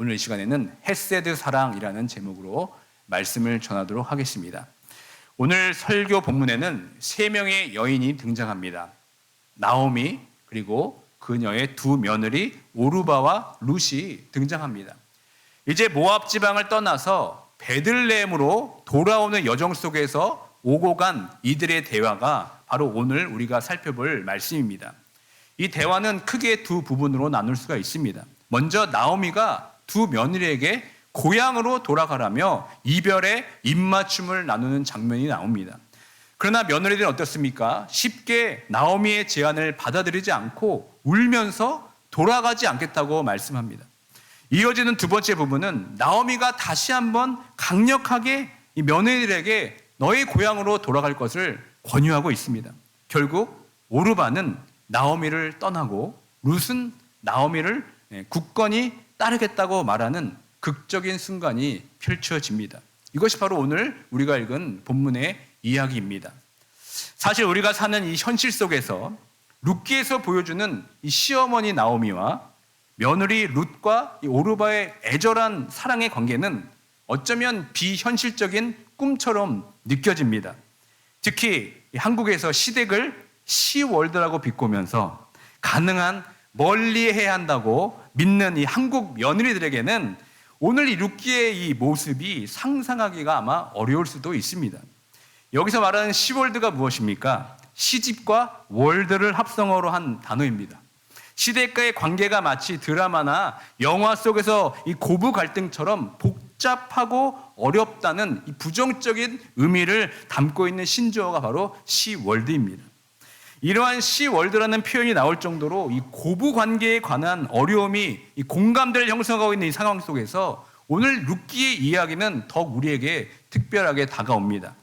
오늘 이 시간에는 헤세드 사랑이라는 제목으로 말씀을 전하도록 하겠습니다. 오늘 설교 본문에는 3명의 여인이 등장합니다. 나오미, 그리고 그녀의 두 며느리 오르바와 룻이 등장합니다. 이제 모압 지방을 떠나서 베들레헴으로 돌아오는 여정 속에서 오고 간 이들의 대화가 바로 오늘 우리가 살펴볼 말씀입니다. 이 대화는 크게 두 부분으로 나눌 수가 있습니다. 먼저 나오미가 두 며느리에게 고향으로 돌아가라며 이별의 입맞춤을 나누는 장면이 나옵니다. 그러나 며느리들은 어떻습니까? 쉽게 나오미의 제안을 받아들이지 않고 울면서 돌아가지 않겠다고 말씀합니다. 이어지는 두 번째 부분은 나오미가 다시 한번 강력하게 이 며느리들에게 너희 고향으로 돌아갈 것을 권유하고 있습니다. 결국 오르바는 나오미를 떠나고 룻은 나오미를 굳건히 따르겠다고 말하는 극적인 순간이 펼쳐집니다. 이것이 바로 오늘 우리가 읽은 본문의 이야기입니다. 사실 우리가 사는 이 현실 속에서 룻기에서 보여주는 이 시어머니 나오미와 며느리 룻과 이 오르바의 애절한 사랑의 관계는 어쩌면 비현실적인 꿈처럼 느껴집니다. 특히 한국에서 시댁을 시월드라고 비꼬면서 가능한 멀리 해야 한다고 믿는 이 한국 며느리들에게는 오늘 이 룻기의 이 모습이 상상하기가 아마 어려울 수도 있습니다. 여기서 말하는 시월드가 무엇입니까? 시집과 월드를 합성어로 한 단어입니다. 시댁과의 관계가 마치 드라마나 영화 속에서 이 고부 갈등처럼 복잡하고 어렵다는 이 부정적인 의미를 담고 있는 신조어가 바로 시월드입니다. 이러한 시월드라는 표현이 나올 정도로 이 고부 관계에 관한 어려움이 이 공감대를 형성하고 있는 이 상황 속에서 오늘 룻기의 이야기는 더욱 우리에게 특별하게 다가옵니다.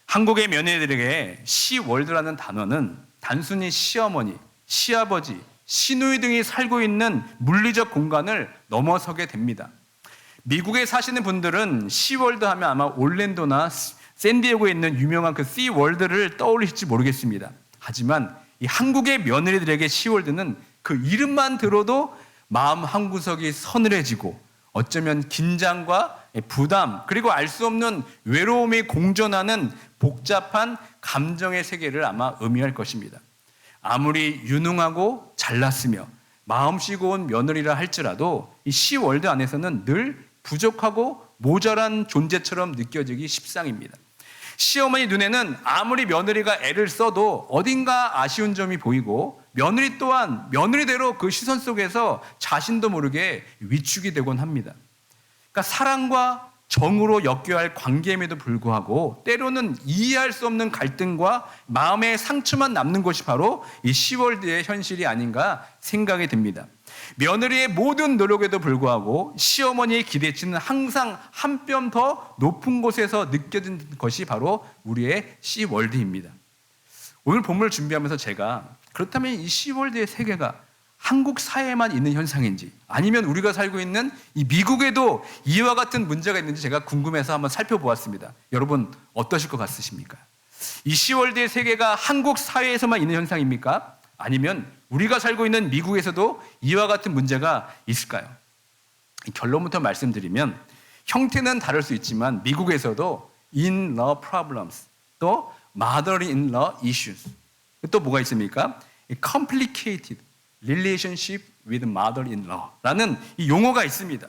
한국의 며느리들에게 시월드라는 단어는 단순히 시어머니, 시아버지, 시누이 등이 살고 있는 물리적 공간을 넘어서게 됩니다. 미국에 사시는 분들은 시월드 하면 아마 올랜도나 샌디에고에 있는 유명한 그 시월드를 떠올리실지 모르겠습니다. 하지만 이 한국의 며느리들에게 시월드는 그 이름만 들어도 마음 한구석이 서늘해지고 어쩌면 긴장과 부담 그리고 알 수 없는 외로움이 공존하는 복잡한 감정의 세계를 아마 의미할 것입니다. 아무리 유능하고 잘났으며 마음씨고 온 며느리라 할지라도 이 시월드 안에서는 늘 부족하고 모자란 존재처럼 느껴지기 십상입니다. 시어머니 눈에는 아무리 며느리가 애를 써도 어딘가 아쉬운 점이 보이고 며느리 또한 며느리대로 그 시선 속에서 자신도 모르게 위축이 되곤 합니다. 그러니까 사랑과 정으로 엮여야 할 관계임에도 불구하고 때로는 이해할 수 없는 갈등과 마음의 상처만 남는 것이 바로 이 시월드의 현실이 아닌가 생각이 듭니다. 며느리의 모든 노력에도 불구하고 시어머니의 기대치는 항상 한 뼘 더 높은 곳에서 느껴진 것이 바로 우리의 시월드입니다. 오늘 본문을 준비하면서 제가 그렇다면 이 시월드의 세계가 한국 사회에만 있는 현상인지 아니면 우리가 살고 있는 이 미국에도 이와 같은 문제가 있는지 제가 궁금해서 한번 살펴보았습니다. 여러분 어떠실 것 같으십니까? 이 시월드의 세계가 한국 사회에서만 있는 현상입니까? 아니면 우리가 살고 있는 미국에서도 이와 같은 문제가 있을까요? 결론부터 말씀드리면 형태는 다를 수 있지만 미국에서도 in-law problems, 또 mother-in-law issues, 또 뭐가 있습니까? complicated relationship with mother-in-law라는 이 용어가 있습니다.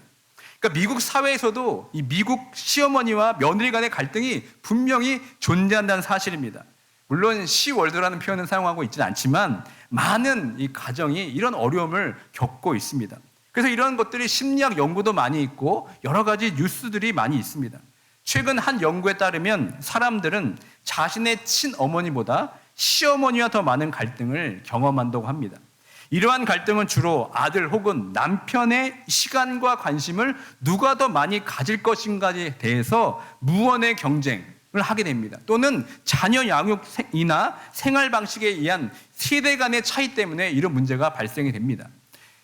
그러니까 미국 사회에서도 이 미국 시어머니와 며느리 간의 갈등이 분명히 존재한다는 사실입니다. 물론 시월드라는 표현은 사용하고 있지는 않지만 많은 이 가정이 이런 어려움을 겪고 있습니다. 그래서 이런 것들이 심리학 연구도 많이 있고 여러 가지 뉴스들이 많이 있습니다. 최근 한 연구에 따르면 사람들은 자신의 친어머니보다 시어머니와 더 많은 갈등을 경험한다고 합니다. 이러한 갈등은 주로 아들 혹은 남편의 시간과 관심을 누가 더 많이 가질 것인가에 대해서 무언의 경쟁을 하게 됩니다. 또는 자녀 양육이나 생활 방식에 의한 세대 간의 차이 때문에 이런 문제가 발생이 됩니다.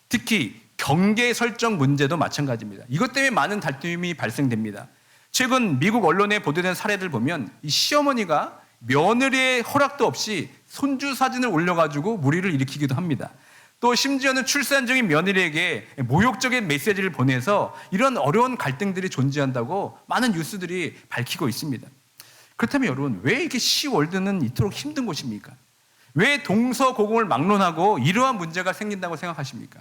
특히 경계 설정 문제도 마찬가지입니다. 이것 때문에 많은 다툼이 발생됩니다. 최근 미국 언론에 보도된 사례들 보면 이 시어머니가 며느리의 허락도 없이 손주 사진을 올려가지고 무리를 일으키기도 합니다. 또 심지어는 출산 중인 며느리에게 모욕적인 메시지를 보내서 이런 어려운 갈등들이 존재한다고 많은 뉴스들이 밝히고 있습니다. 그렇다면 여러분, 왜 이렇게 시월드는 이토록 힘든 곳입니까? 왜 동서고금을 막론하고 이러한 문제가 생긴다고 생각하십니까?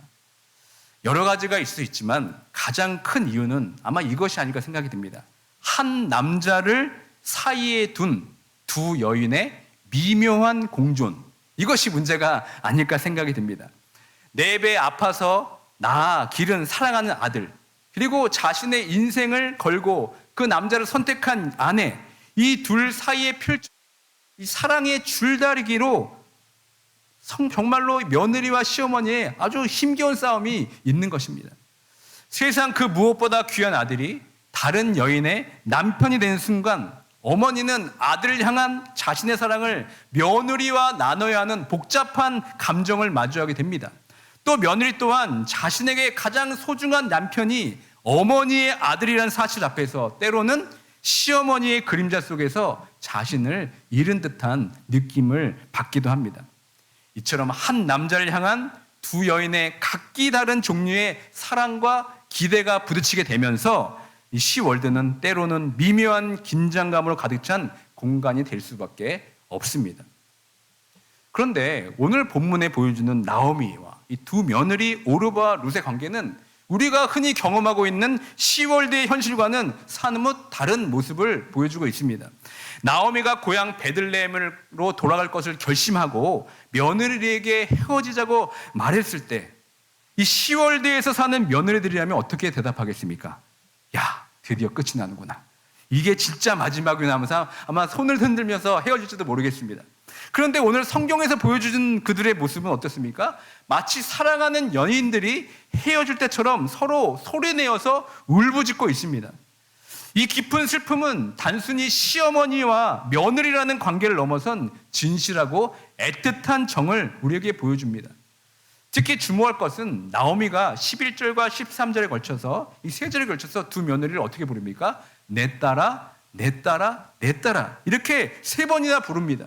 여러 가지가 있을 수 있지만 가장 큰 이유는 아마 이것이 아닐까 생각이 듭니다. 한 남자를 사이에 둔 두 여인의 미묘한 공존, 이것이 문제가 아닐까 생각이 듭니다. 내 배 아파서 낳아 기른 사랑하는 아들, 그리고 자신의 인생을 걸고 그 남자를 선택한 아내, 이 둘 사이에 펼쳐 이 사랑의 줄다리기로 정말로 며느리와 시어머니의 아주 힘겨운 싸움이 있는 것입니다. 세상 그 무엇보다 귀한 아들이 다른 여인의 남편이 되는 순간 어머니는 아들을 향한 자신의 사랑을 며느리와 나눠야 하는 복잡한 감정을 마주하게 됩니다. 또 며느리 또한 자신에게 가장 소중한 남편이 어머니의 아들이라는 사실 앞에서 때로는 시어머니의 그림자 속에서 자신을 잃은 듯한 느낌을 받기도 합니다. 이처럼 한 남자를 향한 두 여인의 각기 다른 종류의 사랑과 기대가 부딪히게 되면서 이 시월드는 때로는 미묘한 긴장감으로 가득 찬 공간이 될 수밖에 없습니다. 그런데 오늘 본문에 보여주는 나오미와 이 두 며느리 오르바와 룻의 관계는 우리가 흔히 경험하고 있는 시월드의 현실과는 사뭇 다른 모습을 보여주고 있습니다. 나오미가 고향 베들레헴으로 돌아갈 것을 결심하고 며느리에게 헤어지자고 말했을 때 이 시월드에서 사는 며느리들이라면 어떻게 대답하겠습니까? 야, 드디어 끝이 나는구나. 이게 진짜 마지막이구나 하면서 아마 손을 흔들면서 헤어질지도 모르겠습니다. 그런데 오늘 성경에서 보여주는 그들의 모습은 어떻습니까? 마치 사랑하는 연인들이 헤어질 때처럼 서로 소리내어서 울부짖고 있습니다. 이 깊은 슬픔은 단순히 시어머니와 며느리라는 관계를 넘어선 진실하고 애틋한 정을 우리에게 보여줍니다. 특히 주목할 것은 나오미가 11절과 13절에 걸쳐서 이 세 절에 걸쳐서 두 며느리를 어떻게 부릅니까? 내 딸아, 내 딸아, 내 딸아, 이렇게 세 번이나 부릅니다.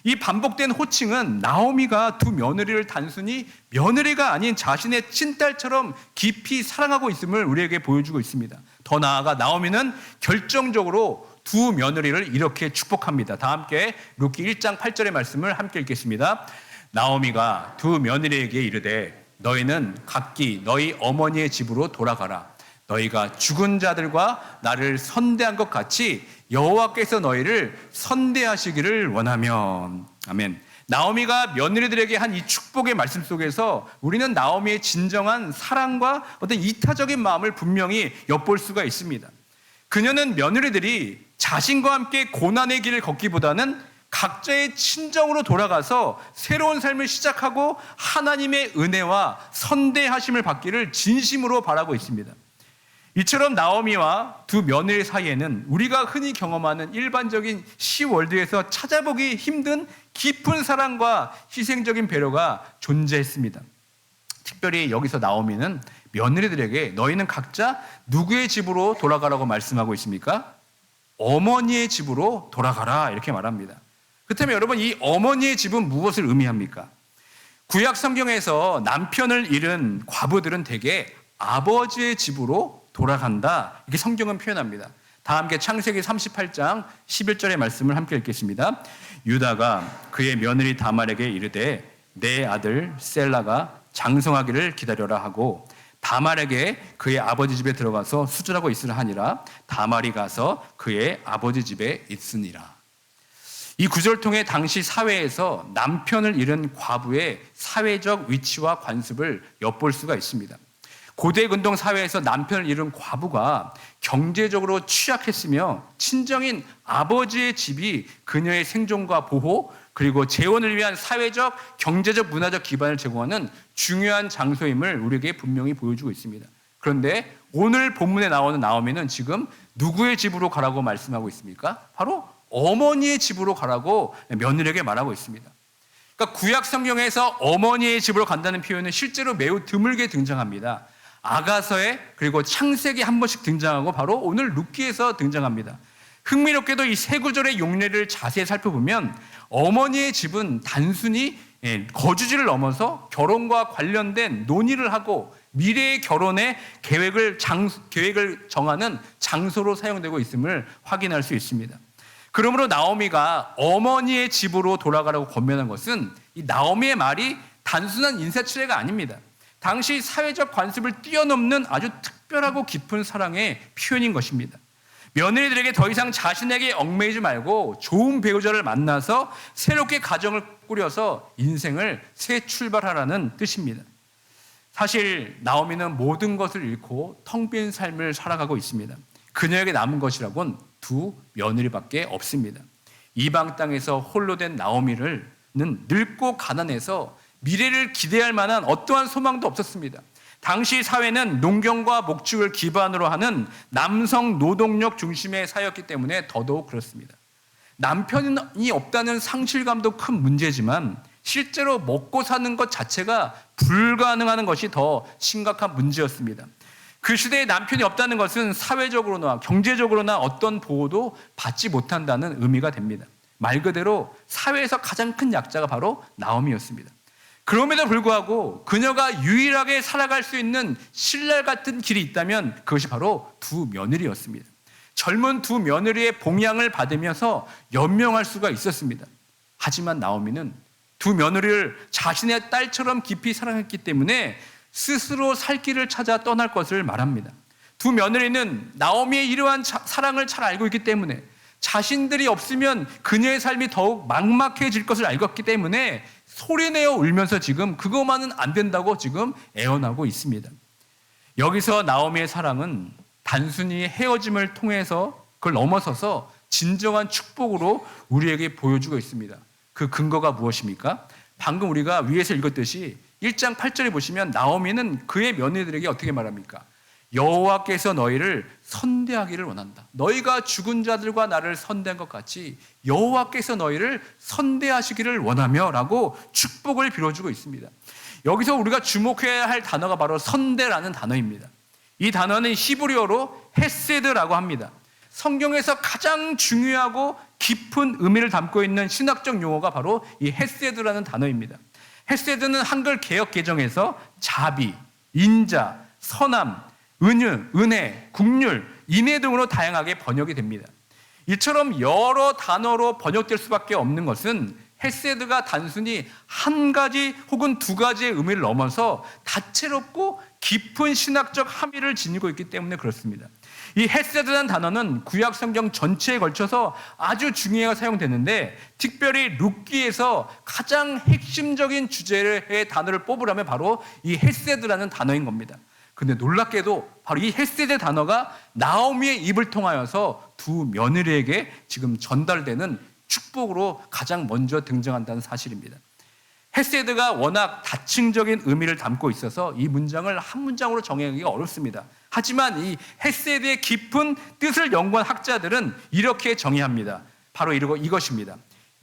이 반복된 호칭은 나오미가 두 며느리를 단순히 며느리가 아닌 자신의 친딸처럼 깊이 사랑하고 있음을 우리에게 보여주고 있습니다. 더 나아가 나오미는 결정적으로 두 며느리를 이렇게 축복합니다. 다 함께 룻기 1장 8절의 말씀을 함께 읽겠습니다. 나오미가 두 며느리에게 이르되 너희는 각기 너희 어머니의 집으로 돌아가라. 너희가 죽은 자들과 나를 선대한 것 같이 여호와께서 너희를 선대하시기를 원하면. 아멘. 나오미가 며느리들에게 한 이 축복의 말씀 속에서 우리는 나오미의 진정한 사랑과 어떤 이타적인 마음을 분명히 엿볼 수가 있습니다. 그녀는 며느리들이 자신과 함께 고난의 길을 걷기보다는 각자의 친정으로 돌아가서 새로운 삶을 시작하고 하나님의 은혜와 선대하심을 받기를 진심으로 바라고 있습니다. 이처럼 나오미와 두 며느리 사이에는 우리가 흔히 경험하는 일반적인 시월드에서 찾아보기 힘든 깊은 사랑과 희생적인 배려가 존재했습니다. 특별히 여기서 나오미는 며느리들에게 너희는 각자 누구의 집으로 돌아가라고 말씀하고 있습니까? 어머니의 집으로 돌아가라, 이렇게 말합니다. 그렇다면 여러분, 이 어머니의 집은 무엇을 의미합니까? 구약 성경에서 남편을 잃은 과부들은 대개 아버지의 집으로 돌아간다, 이렇게 성경은 표현합니다. 다 함께 창세기 38장 11절의 말씀을 함께 읽겠습니다. 유다가 그의 며느리 다말에게 이르되 내 아들 셀라가 장성하기를 기다려라 하고 다말에게 그의 아버지 집에 들어가서 수절하고 있으라 하니라. 다말이 가서 그의 아버지 집에 있으니라. 이 구절을 통해 당시 사회에서 남편을 잃은 과부의 사회적 위치와 관습을 엿볼 수가 있습니다. 고대 근동 사회에서 남편을 잃은 과부가 경제적으로 취약했으며 친정인 아버지의 집이 그녀의 생존과 보호, 그리고 재혼을 위한 사회적, 경제적, 문화적 기반을 제공하는 중요한 장소임을 우리에게 분명히 보여주고 있습니다. 그런데 오늘 본문에 나오는 나오미는 지금 누구의 집으로 가라고 말씀하고 있습니까? 바로 어머니의 집으로 가라고 며느리에게 말하고 있습니다. 그러니까 구약 성경에서 어머니의 집으로 간다는 표현은 실제로 매우 드물게 등장합니다. 아가서에 그리고 창세기에 한 번씩 등장하고 바로 오늘 룻기에서 등장합니다. 흥미롭게도 이 세 구절의 용례를 자세히 살펴보면 어머니의 집은 단순히 거주지를 넘어서 결혼과 관련된 논의를 하고 미래의 결혼의 계획을 정하는 장소로 사용되고 있음을 확인할 수 있습니다. 그러므로 나오미가 어머니의 집으로 돌아가라고 권면한 것은 이 나오미의 말이 단순한 인사치레가 아닙니다. 당시 사회적 관습을 뛰어넘는 아주 특별하고 깊은 사랑의 표현인 것입니다. 며느리들에게 더 이상 자신에게 얽매이지 말고 좋은 배우자를 만나서 새롭게 가정을 꾸려서 인생을 새 출발하라는 뜻입니다. 사실 나오미는 모든 것을 잃고 텅 빈 삶을 살아가고 있습니다. 그녀에게 남은 것이라곤 두 며느리밖에 없습니다. 이방 땅에서 홀로 된 나오미는 늙고 가난해서 미래를 기대할 만한 어떠한 소망도 없었습니다. 당시 사회는 농경과 목축을 기반으로 하는 남성 노동력 중심의 사회였기 때문에 더더욱 그렇습니다. 남편이 없다는 상실감도 큰 문제지만 실제로 먹고 사는 것 자체가 불가능한 것이 더 심각한 문제였습니다. 그 시대에 남편이 없다는 것은 사회적으로나 경제적으로나 어떤 보호도 받지 못한다는 의미가 됩니다. 말 그대로 사회에서 가장 큰 약자가 바로 나오미였습니다. 그럼에도 불구하고 그녀가 유일하게 살아갈 수 있는 신랄 같은 길이 있다면 그것이 바로 두 며느리였습니다. 젊은 두 며느리의 봉양을 받으면서 연명할 수가 있었습니다. 하지만 나오미는 두 며느리를 자신의 딸처럼 깊이 사랑했기 때문에 스스로 살 길을 찾아 떠날 것을 말합니다. 두 며느리는 나오미의 이러한 사랑을 잘 알고 있기 때문에 자신들이 없으면 그녀의 삶이 더욱 막막해질 것을 알겠기 때문에 소리내어 울면서 지금 그것만은 안 된다고 지금 애원하고 있습니다. 여기서 나오미의 사랑은 단순히 헤어짐을 통해서 그걸 넘어서서 진정한 축복으로 우리에게 보여주고 있습니다. 그 근거가 무엇입니까? 방금 우리가 위에서 읽었듯이 1장 8절에 보시면 나오미는 그의 며느리들에게 어떻게 말합니까? 여호와께서 너희를 선대하기를 원한다. 너희가 죽은 자들과 나를 선대한 것 같이 여호와께서 너희를 선대하시기를 원하며 라고 축복을 빌어주고 있습니다. 여기서 우리가 주목해야 할 단어가 바로 선대라는 단어입니다. 이 단어는 히브리어로 헤세드라고 합니다. 성경에서 가장 중요하고 깊은 의미를 담고 있는 신학적 용어가 바로 이 헤세드라는 단어입니다. 헤세드는 한글 개역 개정에서 자비, 인자, 선함, 은혜, 국률, 인애 등으로 다양하게 번역이 됩니다. 이처럼 여러 단어로 번역될 수밖에 없는 것은 헤세드가 단순히 한 가지 혹은 두 가지의 의미를 넘어서 다채롭고 깊은 신학적 함의를 지니고 있기 때문에 그렇습니다. 이 헤세드라는 단어는 구약 성경 전체에 걸쳐서 아주 중요하게 사용되는데 특별히 룻기에서 가장 핵심적인 주제의 단어를 뽑으라면 바로 이 헤세드라는 단어인 겁니다. 근데 놀랍게도 바로 이 헤세드 단어가 나오미의 입을 통하여서 두 며느리에게 지금 전달되는 축복으로 가장 먼저 등장한다는 사실입니다. 헤세드가 워낙 다층적인 의미를 담고 있어서 이 문장을 한 문장으로 정의하기가 어렵습니다. 하지만 이 헤세드의 깊은 뜻을 연구한 학자들은 이렇게 정의합니다. 바로 이것입니다.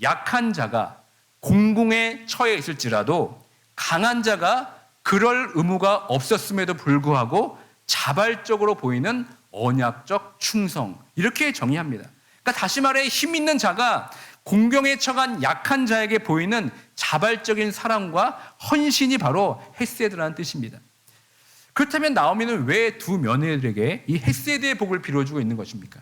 약한 자가 공공에 처해 있을지라도 강한 자가 그럴 의무가 없었음에도 불구하고 자발적으로 보이는 언약적 충성, 이렇게 정의합니다. 그러니까 다시 말해 힘 있는 자가 공경에 처한 약한 자에게 보이는 자발적인 사랑과 헌신이 바로 헤세드라는 뜻입니다. 그렇다면 나오미는 왜 두 며느리들에게 이 헤세드의 복을 빌어주고 있는 것입니까?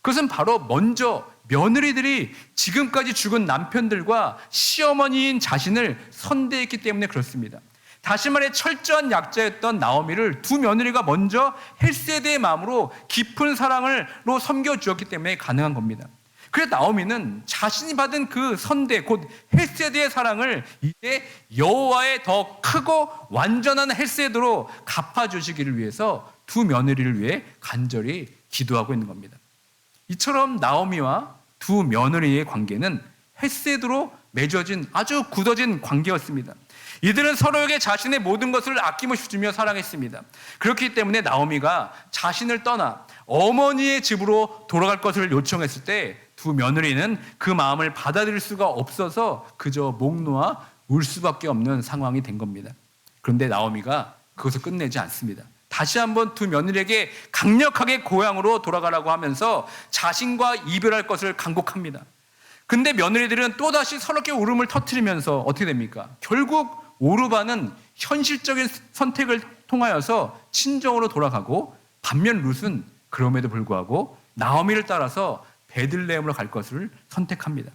그것은 바로 먼저 며느리들이 지금까지 죽은 남편들과 시어머니인 자신을 선대했기 때문에 그렇습니다. 다시 말해 철저한 약자였던 나오미를 두 며느리가 먼저 헤세드의 마음으로 깊은 사랑으로 섬겨주었기 때문에 가능한 겁니다. 그래서 나오미는 자신이 받은 그 선대 곧 헤세드의 사랑을 이제 여호와의 더 크고 완전한 헤세드로 갚아주시기를 위해서 두 며느리를 위해 간절히 기도하고 있는 겁니다. 이처럼 나오미와 두 며느리의 관계는 헤세드로 맺어진 아주 굳어진 관계였습니다. 이들은 서로에게 자신의 모든 것을 아낌없이 주며 사랑했습니다. 그렇기 때문에 나오미가 자신을 떠나 어머니의 집으로 돌아갈 것을 요청했을 때 두 며느리는 그 마음을 받아들일 수가 없어서 그저 목 놓아 울 수밖에 없는 상황이 된 겁니다. 그런데 나오미가 그것을 끝내지 않습니다. 다시 한번 두 며느리에게 강력하게 고향으로 돌아가라고 하면서 자신과 이별할 것을 간곡합니다. 근데 며느리들은 또다시 서럽게 울음을 터뜨리면서 어떻게 됩니까? 결국 오르바는 현실적인 선택을 통하여서 친정으로 돌아가고, 반면 룻은 그럼에도 불구하고 나오미를 따라서 베들레헴으로 갈 것을 선택합니다.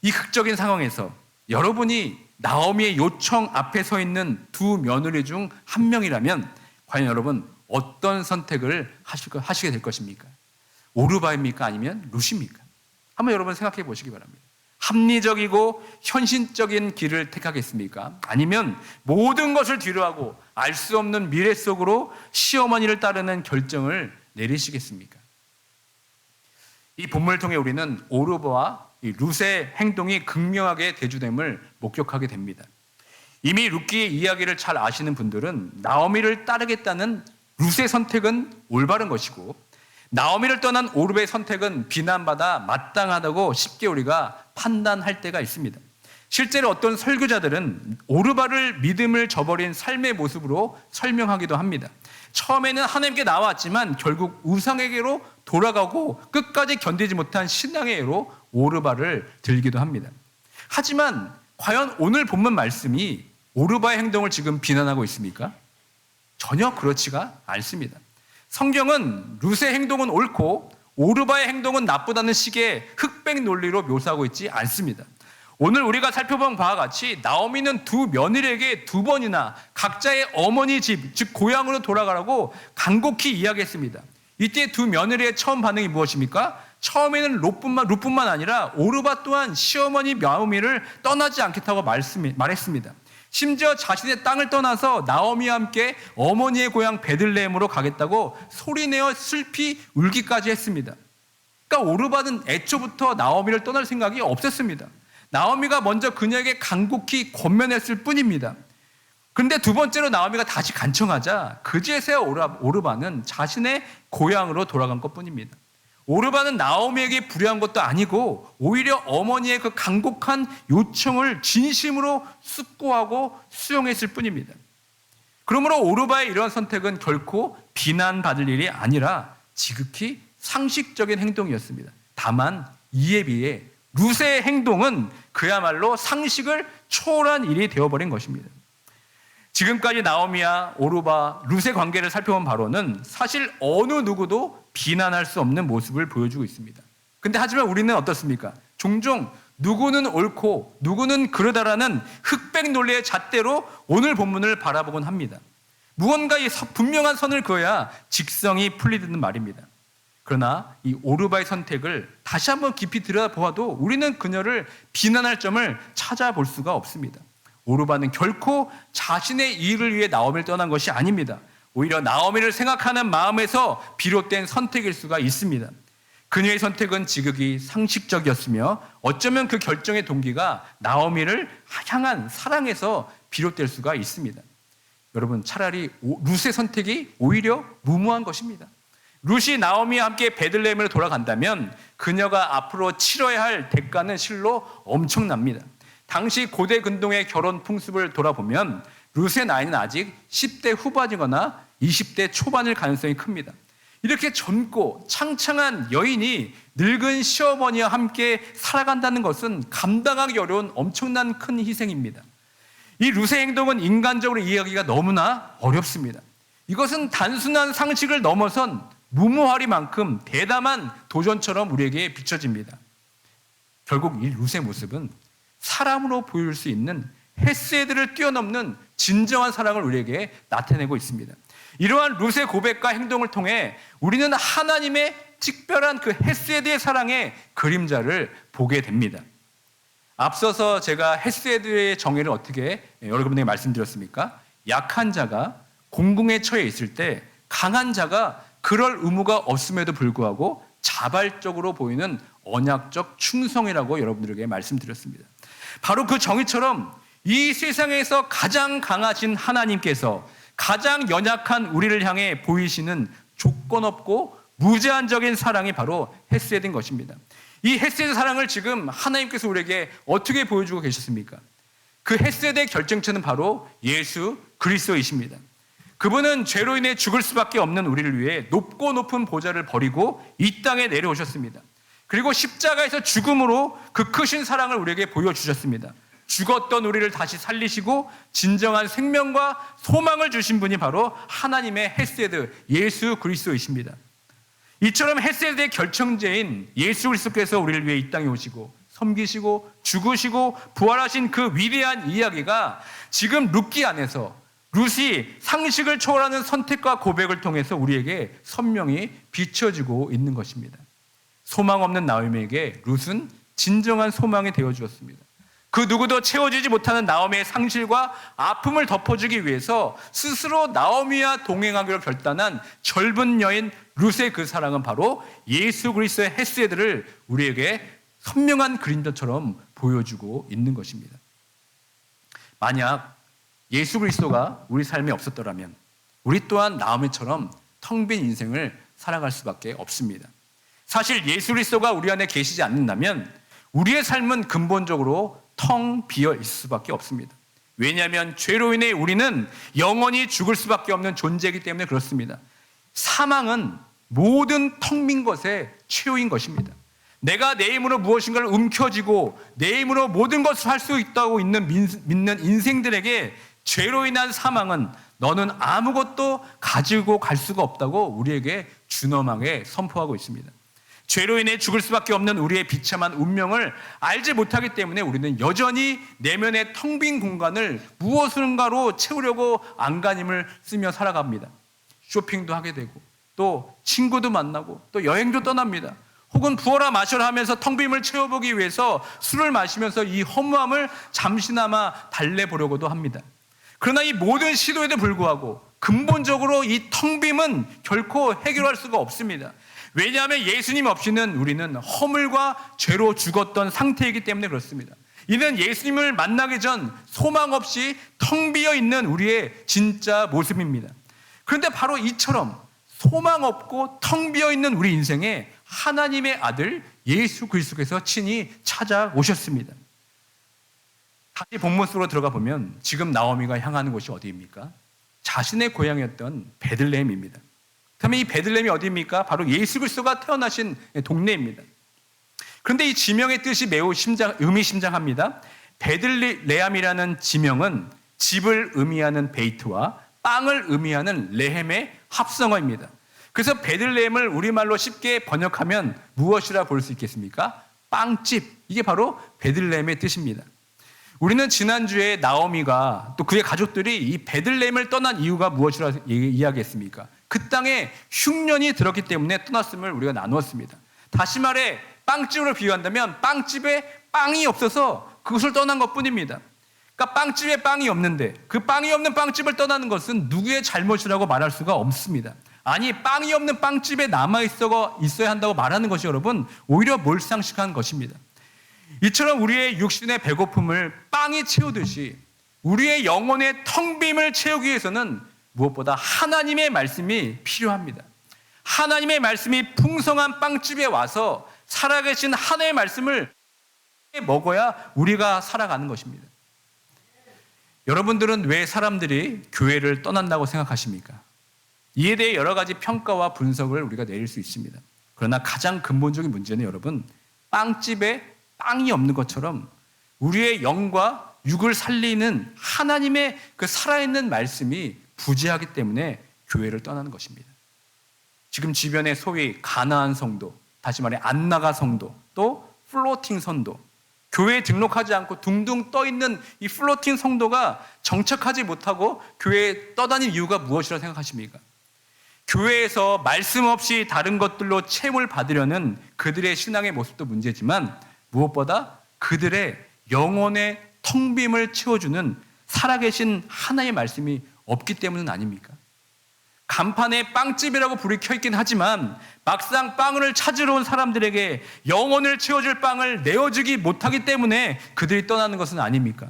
이 극적인 상황에서 여러분이 나오미의 요청 앞에 서 있는 두 며느리 중 한 명이라면 과연 여러분 어떤 선택을 하시게 될 것입니까? 오르바입니까? 아니면 룻입니까? 한번 여러분 생각해 보시기 바랍니다. 합리적이고 현실적인 길을 택하겠습니까? 아니면 모든 것을 뒤로하고 알 수 없는 미래 속으로 시어머니를 따르는 결정을 내리시겠습니까? 이 본문을 통해 우리는 오르바와 이 룻의 행동이 극명하게 대조됨을 목격하게 됩니다. 이미 룻기의 이야기를 잘 아시는 분들은 나오미를 따르겠다는 룻의 선택은 올바른 것이고, 나오미를 떠난 오르바의 선택은 비난받아 마땅하다고 쉽게 우리가 판단할 때가 있습니다. 실제로 어떤 설교자들은 오르바를 믿음을 저버린 삶의 모습으로 설명하기도 합니다. 처음에는 하나님께 나왔지만 결국 우상에게로 돌아가고 끝까지 견디지 못한 신앙의 애로 오르바를 들기도 합니다. 하지만 과연 오늘 본문 말씀이 오르바의 행동을 지금 비난하고 있습니까? 전혀 그렇지가 않습니다. 성경은 룻의 행동은 옳고 오르바의 행동은 나쁘다는 식의 흑백 논리로 묘사하고 있지 않습니다. 오늘 우리가 살펴본 바와 같이 나오미는 두 며느리에게 두 번이나 각자의 어머니 집, 즉 고향으로 돌아가라고 간곡히 이야기했습니다. 이때 두 며느리의 처음 반응이 무엇입니까? 처음에는 룻뿐만 아니라 오르바 또한 시어머니 나오미를 떠나지 않겠다고 말했습니다. 심지어 자신의 땅을 떠나서 나오미와 함께 어머니의 고향 베들레헴으로 가겠다고 소리내어 슬피 울기까지 했습니다. 그러니까 오르바는 애초부터 나오미를 떠날 생각이 없었습니다. 나오미가 먼저 그녀에게 간곡히 권면했을 뿐입니다. 그런데 두 번째로 나오미가 다시 간청하자 그제서야 오르바는 자신의 고향으로 돌아간 것뿐입니다. 오르바는 나오미에게 불의한 것도 아니고 오히려 어머니의 그 간곡한 요청을 진심으로 숙고하고 수용했을 뿐입니다. 그러므로 오르바의 이런 선택은 결코 비난받을 일이 아니라 지극히 상식적인 행동이었습니다. 다만 이에 비해 룻의 행동은 그야말로 상식을 초월한 일이 되어버린 것입니다. 지금까지 나오미와 오르바, 룻의 관계를 살펴본 바로는 사실 어느 누구도 비난할 수 없는 모습을 보여주고 있습니다. 근데 하지만 우리는 어떻습니까? 종종 누구는 옳고 누구는 그러다라는 흑백 논리의 잣대로 오늘 본문을 바라보곤 합니다. 무언가 분명한 선을 그어야 직성이 풀리는 말입니다. 그러나 이 오르바의 선택을 다시 한번 깊이 들여다보아도 우리는 그녀를 비난할 점을 찾아볼 수가 없습니다. 오르바는 결코 자신의 이익을 위해 나오미를 떠난 것이 아닙니다. 오히려 나오미를 생각하는 마음에서 비롯된 선택일 수가 있습니다. 그녀의 선택은 지극히 상식적이었으며 어쩌면 그 결정의 동기가 나오미를 향한 사랑에서 비롯될 수가 있습니다. 여러분, 차라리 룻의 선택이 오히려 무모한 것입니다. 룻이 나오미와 함께 베들레헴으로 돌아간다면 그녀가 앞으로 치러야 할 대가는 실로 엄청납니다. 당시 고대 근동의 결혼 풍습을 돌아보면 룻의 나이는 아직 10대 후반이거나 20대 초반일 가능성이 큽니다. 이렇게 젊고 창창한 여인이 늙은 시어머니와 함께 살아간다는 것은 감당하기 어려운 엄청난 큰 희생입니다. 이 룻의 행동은 인간적으로 이해하기가 너무나 어렵습니다. 이것은 단순한 상식을 넘어선 무모하리만큼 대담한 도전처럼 우리에게 비춰집니다. 결국 이 룻의 모습은 사람으로 보일 수 있는 헤세드를 뛰어넘는 진정한 사랑을 우리에게 나타내고 있습니다. 이러한 룻의 고백과 행동을 통해 우리는 하나님의 특별한 그 헤세드의 사랑의 그림자를 보게 됩니다. 앞서서 제가 헤세드의 정의를 어떻게 여러분에게 말씀드렸습니까? 약한 자가 공궁에 처해 있을 때 강한 자가 그럴 의무가 없음에도 불구하고 자발적으로 보이는 언약적 충성이라고 여러분들에게 말씀드렸습니다. 바로 그 정의처럼 이 세상에서 가장 강하신 하나님께서 가장 연약한 우리를 향해 보이시는 조건 없고 무제한적인 사랑이 바로 헤세드인 것입니다. 이 헤세드 사랑을 지금 하나님께서 우리에게 어떻게 보여주고 계셨습니까? 그 헤세드의 결정체는 바로 예수 그리스도이십니다. 그분은 죄로 인해 죽을 수밖에 없는 우리를 위해 높고 높은 보좌를 버리고 이 땅에 내려오셨습니다. 그리고 십자가에서 죽음으로 그 크신 사랑을 우리에게 보여주셨습니다. 죽었던 우리를 다시 살리시고 진정한 생명과 소망을 주신 분이 바로 하나님의 헤세드 예수 그리스도이십니다. 이처럼 헤세드의 결정체인 예수 그리스도께서 우리를 위해 이 땅에 오시고 섬기시고 죽으시고 부활하신 그 위대한 이야기가 지금 룻기 안에서 룻이 상식을 초월하는 선택과 고백을 통해서 우리에게 선명히 비춰지고 있는 것입니다. 소망 없는 나오미에게 룻은 진정한 소망이 되어 주었습니다. 그 누구도 채워주지 못하는 나오미의 상실과 아픔을 덮어주기 위해서 스스로 나오미와 동행하기로 결단한 젊은 여인 룻의 그 사랑은 바로 예수 그리스도의 헤세드를 우리에게 선명한 그림자처럼 보여주고 있는 것입니다. 만약 예수 그리스도가 우리 삶에 없었더라면 우리 또한 나오미처럼 텅 빈 인생을 살아갈 수밖에 없습니다. 사실 예수 그리스도가 우리 안에 계시지 않는다면 우리의 삶은 근본적으로 텅 비어 있을 수밖에 없습니다. 왜냐하면 죄로 인해 우리는 영원히 죽을 수밖에 없는 존재이기 때문에 그렇습니다. 사망은 모든 텅 빈 것의 최후인 것입니다. 내가 내 힘으로 무엇인가를 움켜쥐고 내 힘으로 모든 것을 할 수 있다고 믿는 인생들에게 죄로 인한 사망은 너는 아무것도 가지고 갈 수가 없다고 우리에게 준엄하게 선포하고 있습니다. 죄로 인해 죽을 수밖에 없는 우리의 비참한 운명을 알지 못하기 때문에 우리는 여전히 내면의 텅 빈 공간을 무엇인가로 채우려고 안간힘을 쓰며 살아갑니다. 쇼핑도 하게 되고 또 친구도 만나고 또 여행도 떠납니다. 혹은 부어라 마셔라 하면서 텅 빈을 채워보기 위해서 술을 마시면서 이 허무함을 잠시나마 달래보려고도 합니다. 그러나 이 모든 시도에도 불구하고 근본적으로 이 텅 빈은 결코 해결할 수가 없습니다. 왜냐하면 예수님 없이는 우리는 허물과 죄로 죽었던 상태이기 때문에 그렇습니다. 이는 예수님을 만나기 전 소망 없이 텅 비어 있는 우리의 진짜 모습입니다. 그런데 바로 이처럼 소망 없고 텅 비어 있는 우리 인생에 하나님의 아들 예수 그리스도께서 친히 찾아오셨습니다. 다시 본문 속으로 들어가 보면 지금 나오미가 향하는 곳이 어디입니까? 자신의 고향이었던 베들레헴입니다. 그러면 이 베들레헴이 어디입니까? 바로 예수 그리스도가 태어나신 동네입니다. 그런데 이 지명의 뜻이 매우 의미심장합니다. 베들레헴이라는 지명은 집을 의미하는 베이트와 빵을 의미하는 레헴의 합성어입니다. 그래서 베들레헴을 우리말로 쉽게 번역하면 무엇이라 볼 수 있겠습니까? 빵집. 이게 바로 베들레헴의 뜻입니다. 우리는 지난주에 나오미가 또 그의 가족들이 이 베들레헴을 떠난 이유가 무엇이라 이야기했습니까? 그 땅에 흉년이 들었기 때문에 떠났음을 우리가 나누었습니다. 다시 말해 빵집으로 비유한다면 빵집에 빵이 없어서 그것을 떠난 것뿐입니다. 그러니까 빵집에 빵이 없는데 그 빵이 없는 빵집을 떠나는 것은 누구의 잘못이라고 말할 수가 없습니다. 아니 빵이 없는 빵집에 남아있어야 한다고 말하는 것이 여러분 오히려 몰상식한 것입니다. 이처럼 우리의 육신의 배고픔을 빵이 채우듯이 우리의 영혼의 텅 빔을 채우기 위해서는 무엇보다 하나님의 말씀이 필요합니다. 하나님의 말씀이 풍성한 빵집에 와서 살아계신 하나님의 말씀을 먹어야 우리가 살아가는 것입니다. 여러분들은 왜 사람들이 교회를 떠난다고 생각하십니까? 이에 대해 여러 가지 평가와 분석을 우리가 내릴 수 있습니다. 그러나 가장 근본적인 문제는 여러분 빵집에 빵이 없는 것처럼 우리의 영과 육을 살리는 하나님의 그 살아있는 말씀이 부재하기 때문에 교회를 떠나는 것입니다. 지금 주변에 소위 가나안 성도, 다시 말해 안나가 성도, 또 플로팅 성도, 교회에 등록하지 않고 둥둥 떠있는 이 플로팅 성도가 정착하지 못하고 교회에 떠다닌 이유가 무엇이라고 생각하십니까? 교회에서 말씀 없이 다른 것들로 채움을 받으려는 그들의 신앙의 모습도 문제지만 무엇보다 그들의 영혼의 텅 빔을 채워주는 살아계신 하나의 말씀이 없기 때문은 아닙니까? 간판에 빵집이라고 불이 켜있긴 하지만 막상 빵을 찾으러 온 사람들에게 영혼을 채워줄 빵을 내어주기 못하기 때문에 그들이 떠나는 것은 아닙니까?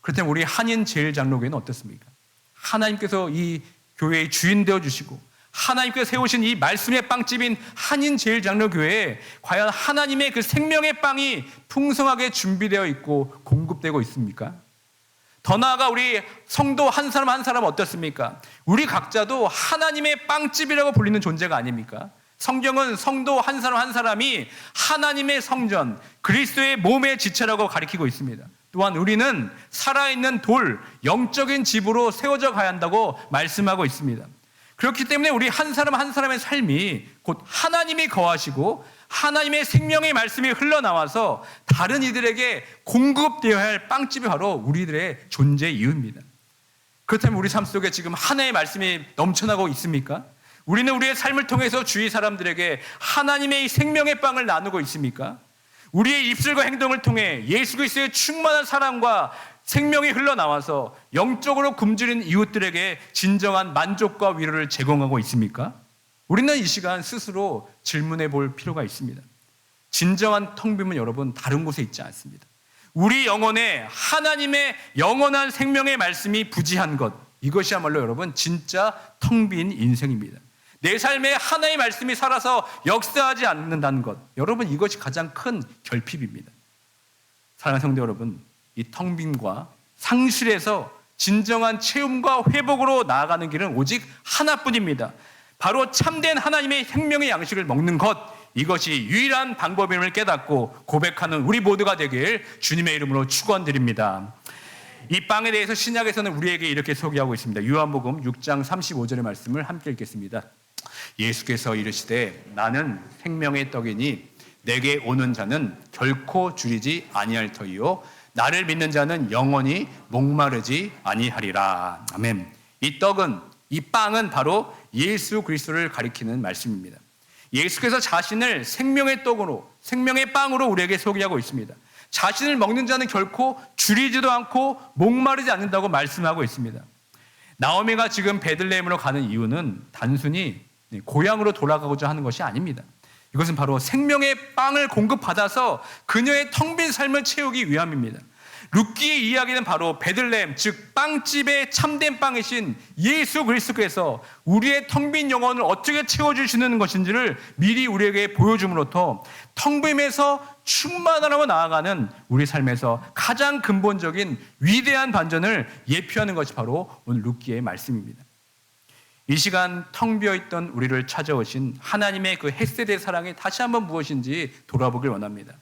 그렇다면 우리 한인제일장로교회는 어떻습니까? 하나님께서 이 교회의 주인 되어주시고 하나님께서 세우신 이 말씀의 빵집인 한인제일장로교회에 과연 하나님의 그 생명의 빵이 풍성하게 준비되어 있고 공급되고 있습니까? 더 나아가 우리 성도 한 사람 한 사람 어떻습니까? 우리 각자도 하나님의 빵집이라고 불리는 존재가 아닙니까? 성경은 성도 한 사람 한 사람이 하나님의 성전, 그리스도의 몸의 지체라고 가리키고 있습니다. 또한 우리는 살아있는 돌, 영적인 집으로 세워져 가야 한다고 말씀하고 있습니다. 그렇기 때문에 우리 한 사람 한 사람의 삶이 곧 하나님이 거하시고 하나님의 생명의 말씀이 흘러나와서 다른 이들에게 공급되어야 할 빵집이 바로 우리들의 존재 이유입니다. 그렇다면 우리 삶 속에 지금 하나님의 말씀이 넘쳐나고 있습니까? 우리는 우리의 삶을 통해서 주위 사람들에게 하나님의 생명의 빵을 나누고 있습니까? 우리의 입술과 행동을 통해 예수 그리스도의 충만한 사랑과 생명이 흘러나와서 영적으로 굶주린 이웃들에게 진정한 만족과 위로를 제공하고 있습니까? 우리는 이 시간 스스로 질문해 볼 필요가 있습니다. 진정한 텅 빔은 여러분 다른 곳에 있지 않습니다. 우리 영혼에 하나님의 영원한 생명의 말씀이 부지한 것, 이것이야말로 여러분 진짜 텅 빈 인생입니다. 내 삶에 하나의 말씀이 살아서 역사하지 않는다는 것, 여러분 이것이 가장 큰 결핍입니다. 사랑하는 성도 여러분, 이 텅 빈과 상실에서 진정한 체험과 회복으로 나아가는 길은 오직 하나뿐입니다. 바로 참된 하나님의 생명의 양식을 먹는 것, 이것이 유일한 방법임을 깨닫고 고백하는 우리 모두가 되길 주님의 이름으로 축원드립니다. 이 빵에 대해서 신약에서는 우리에게 이렇게 소개하고 있습니다. 요한복음 6장 35절의 말씀을 함께 읽겠습니다. 예수께서 이르시되 나는 생명의 떡이니 내게 오는 자는 결코 줄이지 아니할 터이요 나를 믿는 자는 영원히 목마르지 아니하리라. 아멘. 이 떡은, 이 빵은 바로 예수 그리스도를 가리키는 말씀입니다. 예수께서 자신을 생명의 떡으로, 생명의 빵으로 우리에게 소개하고 있습니다. 자신을 먹는 자는 결코 줄이지도 않고 목마르지 않는다고 말씀하고 있습니다. 나오미가 지금 베들레헴으로 가는 이유는 단순히 고향으로 돌아가고자 하는 것이 아닙니다. 이것은 바로 생명의 빵을 공급받아서 그녀의 텅 빈 삶을 채우기 위함입니다. 룻기의 이야기는 바로 베들레헴, 즉 빵집의 참된 빵이신 예수 그리스도께서 우리의 텅 빈 영혼을 어떻게 채워주시는 것인지를 미리 우리에게 보여줌으로써 텅 빔에서 충만하라고 나아가는 우리 삶에서 가장 근본적인 위대한 반전을 예표하는 것이 바로 오늘 룻기의 말씀입니다. 이 시간 텅 비어있던 우리를 찾아오신 하나님의 그 헤세드의 사랑이 다시 한번 무엇인지 돌아보길 원합니다.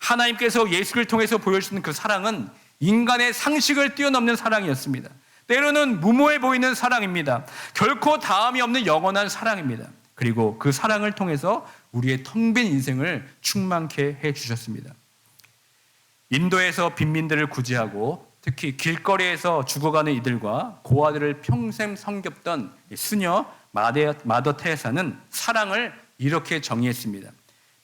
하나님께서 예수를 통해서 보여주시는 그 사랑은 인간의 상식을 뛰어넘는 사랑이었습니다. 때로는 무모해 보이는 사랑입니다. 결코 다함이 없는 영원한 사랑입니다. 그리고 그 사랑을 통해서 우리의 텅 빈 인생을 충만케 해주셨습니다. 인도에서 빈민들을 구제하고 특히 길거리에서 죽어가는 이들과 고아들을 평생 섬겼던 수녀 마더 테레사는 사랑을 이렇게 정의했습니다.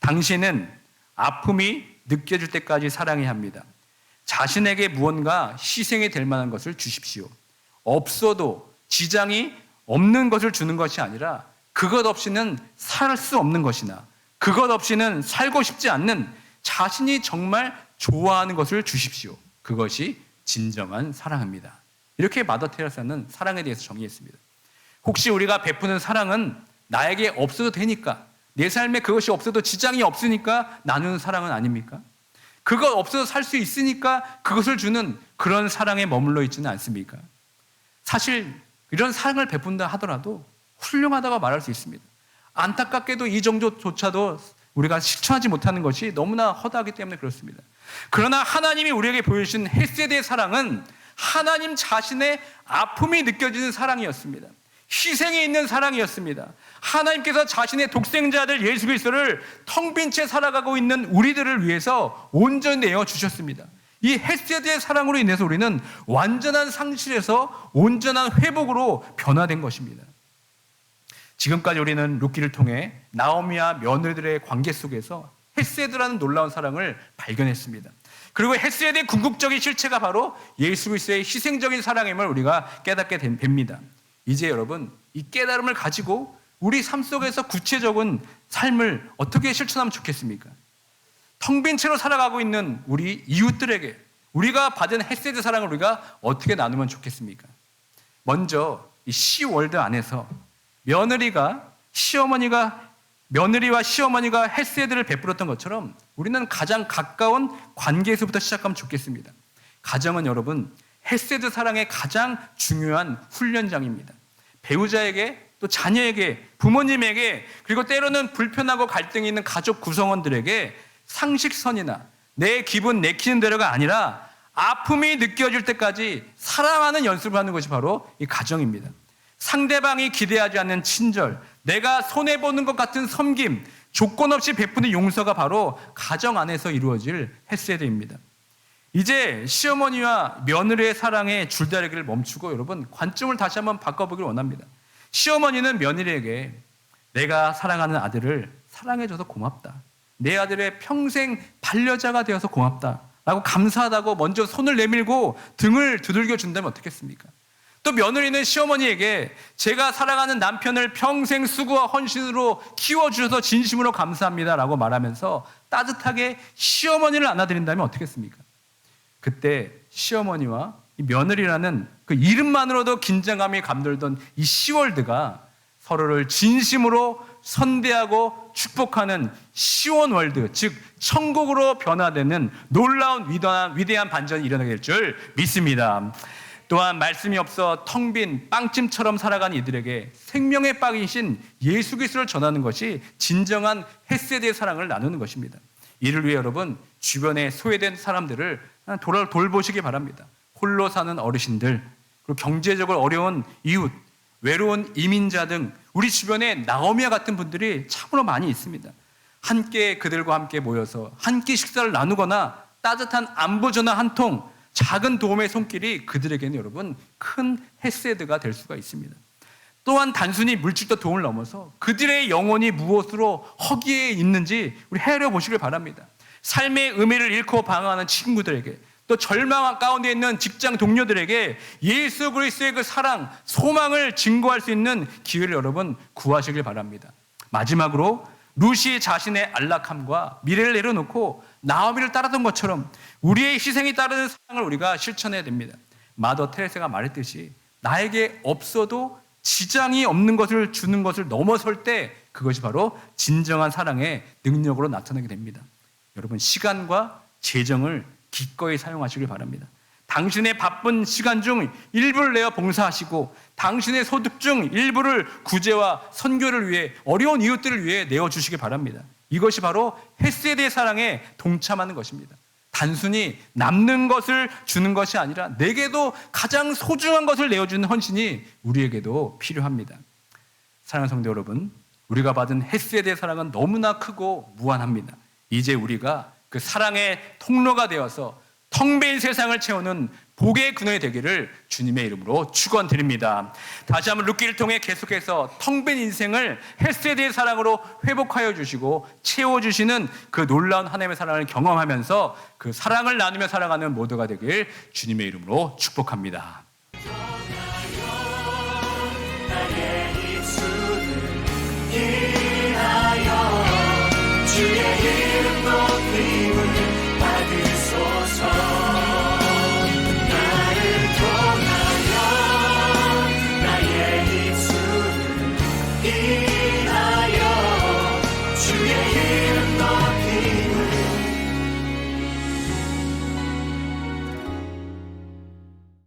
당신은 아픔이 느껴질 때까지 사랑해야 합니다. 자신에게 무언가 희생이 될 만한 것을 주십시오. 없어도 지장이 없는 것을 주는 것이 아니라 그것 없이는 살 수 없는 것이나 그것 없이는 살고 싶지 않는 자신이 정말 좋아하는 것을 주십시오. 그것이 진정한 사랑입니다. 이렇게 마더 테레사는 사랑에 대해서 정의했습니다. 혹시 우리가 베푸는 사랑은 나에게 없어도 되니까, 내 삶에 그것이 없어도 지장이 없으니까 나누는 사랑은 아닙니까? 그거 없어도 살 수 있으니까 그것을 주는 그런 사랑에 머물러 있지는 않습니까? 사실 이런 사랑을 베푼다 하더라도 훌륭하다고 말할 수 있습니다. 안타깝게도 이 정도조차도 우리가 실천하지 못하는 것이 너무나 허다하기 때문에 그렇습니다. 그러나 하나님이 우리에게 보여주신 헤세드의 사랑은 하나님 자신의 아픔이 느껴지는 사랑이었습니다. 희생이 있는 사랑이었습니다. 하나님께서 자신의 독생자들 예수 그리스도를 텅 빈 채 살아가고 있는 우리들을 위해서 온전히 내어주셨습니다. 이 헤세드의 사랑으로 인해서 우리는 완전한 상실에서 온전한 회복으로 변화된 것입니다. 지금까지 우리는 룻기를 통해 나오미와 며느리들의 관계 속에서 헤세드라는 놀라운 사랑을 발견했습니다. 그리고 헤세드의 궁극적인 실체가 바로 예수 그리스도의 희생적인 사랑임을 우리가 깨닫게 됩니다. 이제 여러분, 이 깨달음을 가지고 우리 삶 속에서 구체적인 삶을 어떻게 실천하면 좋겠습니까? 텅 빈 채로 살아가고 있는 우리 이웃들에게 우리가 받은 헤세드 사랑을 우리가 어떻게 나누면 좋겠습니까? 먼저 이 시월드 안에서 며느리와 시어머니가 헤세드를 베풀었던 것처럼 우리는 가장 가까운 관계에서부터 시작하면 좋겠습니다. 가정은 여러분 헤세드 사랑의 가장 중요한 훈련장입니다. 배우자에게 또 자녀에게, 부모님에게, 그리고 때로는 불편하고 갈등이 있는 가족 구성원들에게 상식선이나 내 기분 내키는 대로가 아니라 아픔이 느껴질 때까지 사랑하는 연습을 하는 것이 바로 이 가정입니다. 상대방이 기대하지 않는 친절, 내가 손해보는 것 같은 섬김, 조건 없이 베푸는 용서가 바로 가정 안에서 이루어질 헤세드입니다. 이제 시어머니와 며느리의 사랑의 줄다리기를 멈추고 여러분 관점을 다시 한번 바꿔보길 원합니다. 시어머니는 며느리에게 내가 사랑하는 아들을 사랑해줘서 고맙다, 내 아들의 평생 반려자가 되어서 고맙다 라고 감사하다고 먼저 손을 내밀고 등을 두들겨 준다면 어떻겠습니까? 또 며느리는 시어머니에게 제가 사랑하는 남편을 평생 수고와 헌신으로 키워주셔서 진심으로 감사합니다 라고 말하면서 따뜻하게 시어머니를 안아드린다면 어떻겠습니까? 그때 시어머니와 이 며느리라는 그 이름만으로도 긴장감이 감돌던 이 시월드가 서로를 진심으로 선대하고 축복하는 시원월드, 즉 천국으로 변화되는 놀라운 위대한 반전이 일어나게 될 줄 믿습니다. 또한 말씀이 없어 텅 빈 빵찜처럼 살아가는 이들에게 생명의 빵이신 예수 그리스도를 전하는 것이 진정한 헤세드의 사랑을 나누는 것입니다. 이를 위해 여러분 주변에 소외된 사람들을 돌보시기 바랍니다. 홀로 사는 어르신들, 그리고 경제적으로 어려운 이웃, 외로운 이민자 등 우리 주변에 나오미와 같은 분들이 참으로 많이 있습니다. 함께 그들과 함께 모여서 한 끼 식사를 나누거나 따뜻한 안부 전화 한 통, 작은 도움의 손길이 그들에게는 여러분 큰 헤세드가 될 수가 있습니다. 또한 단순히 물질적 도움을 넘어서 그들의 영혼이 무엇으로 허기에 있는지 우리 헤아려 보시길 바랍니다. 삶의 의미를 잃고 방황하는 친구들에게, 또 절망 가운데 있는 직장 동료들에게 예수 그리스도의 그 사랑, 소망을 증거할 수 있는 기회를 여러분 구하시길 바랍니다. 마지막으로 루시 자신의 안락함과 미래를 내려놓고 나오미를 따르던 것처럼 우리의 희생이 따르는 사랑을 우리가 실천해야 됩니다. 마더 테레사가 말했듯이 나에게 없어도 지장이 없는 것을 주는 것을 넘어설 때 그것이 바로 진정한 사랑의 능력으로 나타나게 됩니다. 여러분 시간과 재정을 기꺼이 사용하시길 바랍니다. 당신의 바쁜 시간 중 일부를 내어 봉사하시고 당신의 소득 중 일부를 구제와 선교를 위해 어려운 이웃들을 위해 내어주시기 바랍니다. 이것이 바로 헤세드의 사랑에 동참하는 것입니다. 단순히 남는 것을 주는 것이 아니라 내게도 가장 소중한 것을 내어주는 헌신이 우리에게도 필요합니다. 사랑하는 성도 여러분, 우리가 받은 헤세드의 사랑은 너무나 크고 무한합니다. 이제 우리가 그 사랑의 통로가 되어서 텅 빈 세상을 채우는 복의 근원이 되기를 주님의 이름으로 축원드립니다. 다시 한번 룻기를 통해 계속해서 텅 빈 인생을 헤세드의 사랑으로 회복하여 주시고 채워주시는 그 놀라운 하나님의 사랑을 경험하면서 그 사랑을 나누며 살아가는 모두가 되길 주님의 이름으로 축복합니다.